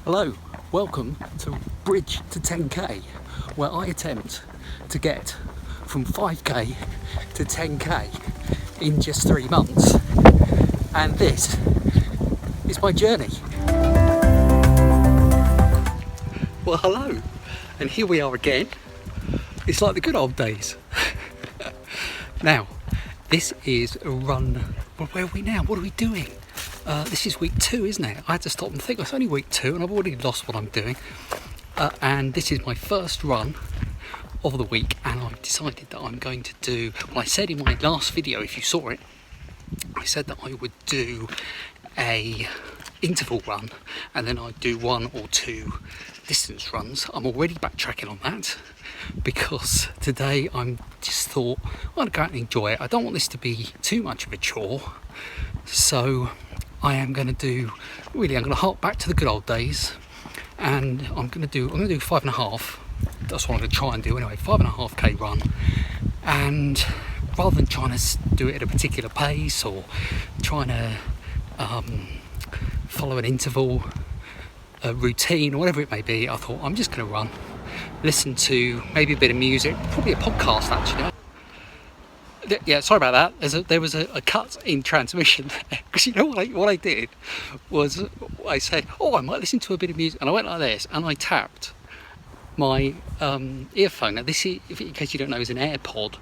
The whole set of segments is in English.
Hello, welcome to Bridge to 10k, where I attempt to get from 5k to 10k in just 3 months, and this is my journey. Well, hello, and here we are again. It's like the good old days. Now, this is a run. Well, where are we now? What are we doing? This is week 2, isn't it? I had to stop and think. It's only week 2 and I've already lost what I'm doing. And this is my first run of the week, and I've decided that I'm going to do, well, I said in my last video, if you saw it, I said that I would do a interval run and then I'd do 1 or 2 distance runs. I'm already backtracking on that because today I'm just thought I'd go out and enjoy it. I don't want this to be too much of a chore, so I am going to I'm going to hark back to the good old days, and I'm going to do 5.5. That's what I'm going to try and do anyway, 5.5k run. And rather than trying to do it at a particular pace or trying to follow an interval routine or whatever it may be, I thought I'm just going to run, listen to maybe a bit of music, probably a podcast actually. Yeah, sorry about that. There was a cut in transmission there, because you know what I did was I said, I might listen to a bit of music, and I went like this and I tapped my earphone. Now this is, in case you don't know, is an AirPod,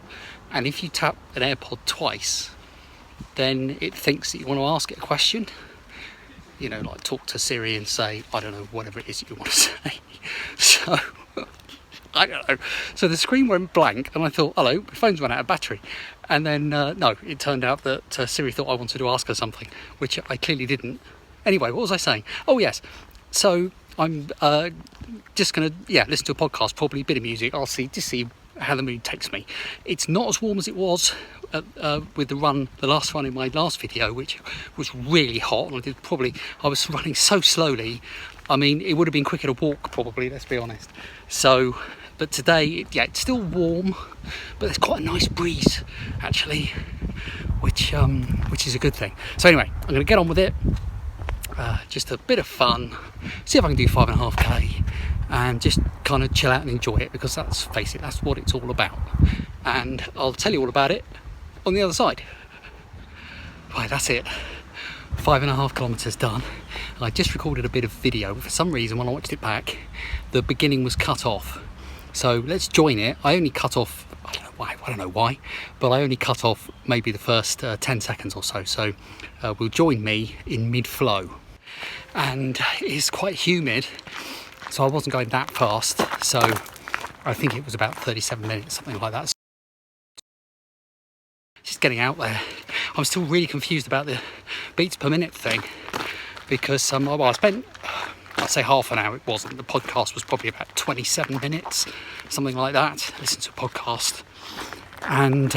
and if you tap an AirPod twice, then it thinks that you want to ask it a question. You know, like talk to Siri and say, I don't know, whatever it is that you want to say. So I don't know. So the screen went blank and I thought, hello, my phone's run out of battery. And then, no, it turned out that Siri thought I wanted to ask her something, which I clearly didn't. Anyway, what was I saying? Oh, yes. So I'm just going to, listen to a podcast, probably a bit of music. I'll see how the mood takes me. It's not as warm as it was with the last run in my last video, which was really hot. And I was running so slowly. I mean, it would have been quicker to walk probably, let's be honest. So, but today, it's still warm, but there's quite a nice breeze actually, which is a good thing. So anyway, I'm going to get on with it. Just a bit of fun, see if I can do 5.5k and just kind of chill out and enjoy it, because that's what it's all about. And I'll tell you all about it on the other side. Right, that's it. 5.5 kilometres done. I just recorded a bit of video. For some reason, when I watched it back, the beginning was cut off. So let's join it. I only cut off, I don't know why, but I only cut off maybe the first 10 seconds or so. So we'll join me in mid-flow. And it's quite humid, so I wasn't going that fast. So I think it was about 37 minutes, something like that. Just getting out there. I'm still really confused about the beats per minute thing, because I spent, I'd say half an hour. It wasn't. The podcast was probably about 27 minutes, something like that. Listen to a podcast, and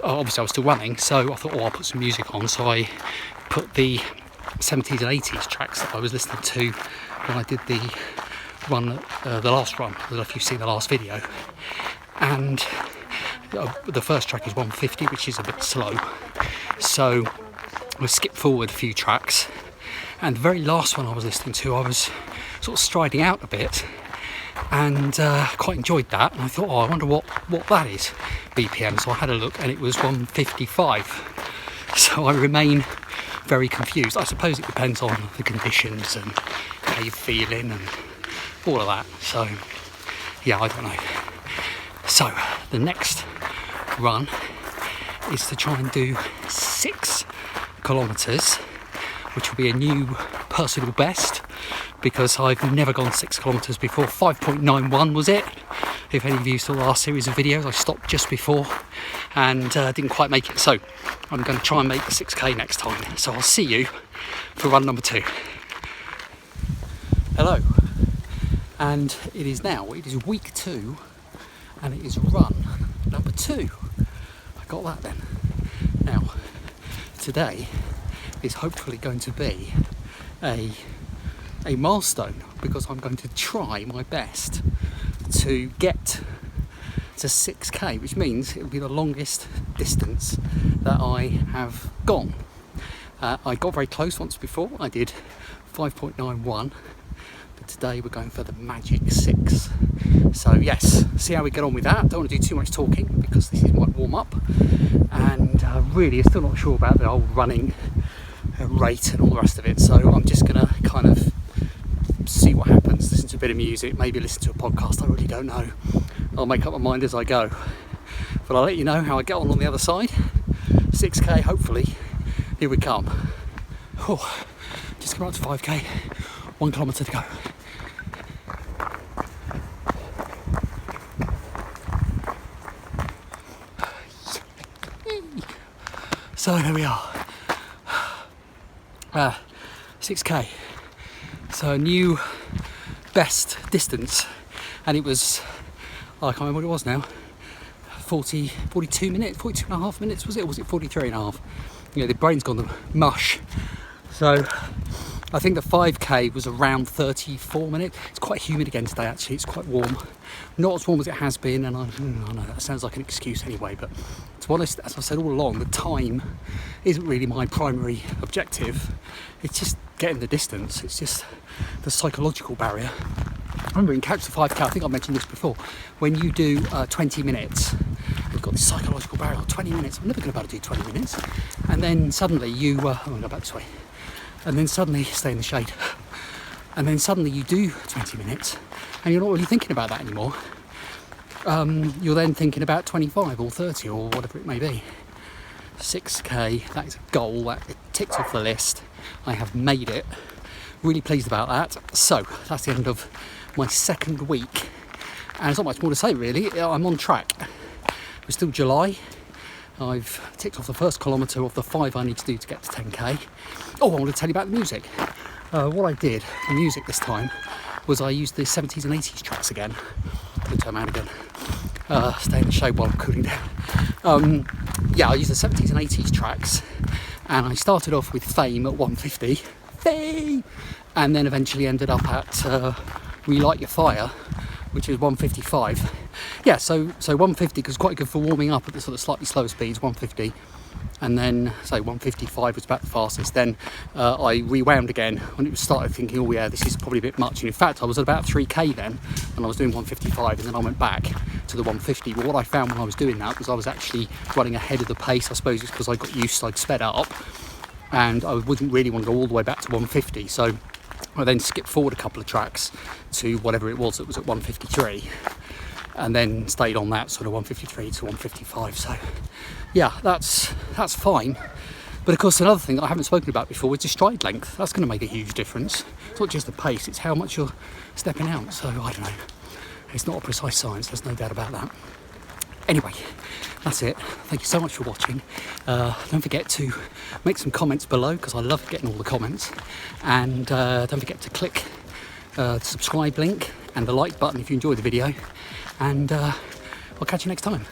obviously I was still running, so I thought, I'll put some music on. So I put the 70s and 80s tracks that I was listening to when I did the run, the last run. I don't know if you've seen the last video, and the first track is 150, which is a bit slow, so we'll skip forward a few tracks. And the very last one I was listening to, I was sort of striding out a bit, and quite enjoyed that. And I thought, I wonder what that is, BPM. So I had a look, and it was 155. So I remain very confused. I suppose it depends on the conditions and how you're feeling and all of that. So I don't know. So the next run is to try and do 6 kilometres, which will be a new personal best, because I've never gone 6 kilometres before. 5.91 was it. If any of you saw the last series of videos, I stopped just before and didn't quite make it. So I'm going to try and make 6k next time. So I'll see you for run number 2. Hello. And it is week 2, and it is run number 2. I got that then. Now, today is hopefully going to be a milestone, because I'm going to try my best to get to 6k, which means it'll be the longest distance that I have gone. I got very close once before. I did 5.91 but today we're going for the Magic 6. So yes, see how we get on with that. Don't want to do too much talking because this is my warm-up, and really still not sure about the whole running rate and all the rest of it, so I'm just going to kind of see what happens, listen to a bit of music, maybe listen to a podcast, I really don't know. I'll make up my mind as I go, but I'll let you know how I get on the other side. 6k, hopefully. Here we come. Oh, just come up to 5k, 1 kilometre to go. So there we are. 6k. So a new best distance, and it was, I can't remember what it was now, 42 minutes, 42 and a half minutes was it, or was it 43 and a half? You know, the brain's gone to mush. So I think the 5k was around 34 minutes. It's quite humid again today actually, it's quite warm. Not as warm as it has been, and I know that sounds like an excuse anyway, but to be honest, as I've said all along, the time isn't really my primary objective. It's just getting the distance, it's just the psychological barrier. I remember in Couch to 5k, I think I mentioned this before, when you do 20 minutes, you've got this psychological barrier, 20 minutes, I'm never going to be able to do 20 minutes, and then suddenly you, I'm going to go back this way, and then suddenly, stay in the shade, and then suddenly you do 20 minutes, and you're not really thinking about that anymore. You're then thinking about 25 or 30 or whatever it may be. 6k, that is a goal, that ticked off the list. I have made it. Really pleased about that. So that's the end of my second week, and there's not much more to say really. I'm on track. We're still July. I've ticked off the first kilometre of the 5 I need to do to get to 10k. Oh, I want to tell you about the music. What I did for music this time was I used the 70s and 80s tracks again. Good time out again. Stay in the shade while I'm cooling down. Yeah, I used the 70s and 80s tracks, and I started off with Fame at 150. Fame! And then eventually ended up at Relight Your Fire, which is 155. Yeah, so 150 was quite good for warming up at the sort of slightly slower speeds, 150. And then, say 155 was about the fastest. Then I rewound again when it started thinking, oh yeah, this is probably a bit much. And in fact, I was at about 3k then, and I was doing 155, and then I went back to the 150. But what I found when I was doing that was I was actually running ahead of the pace. I suppose it's because I got used, I'd sped up, and I wouldn't really want to go all the way back to 150. So I then skipped forward a couple of tracks to whatever it was that was at 153. And then stayed on that sort of 153 to 155. So yeah, that's fine. But of course, another thing that I haven't spoken about before is the stride length. That's going to make a huge difference. It's not just the pace, it's how much you're stepping out. So I don't know, it's not a precise science, there's no doubt about that. Anyway, that's it. Thank you so much for watching. Don't forget to make some comments below, because I love getting all the comments. And don't forget to click the subscribe link and the like button if you enjoyed the video. And I'll catch you next time.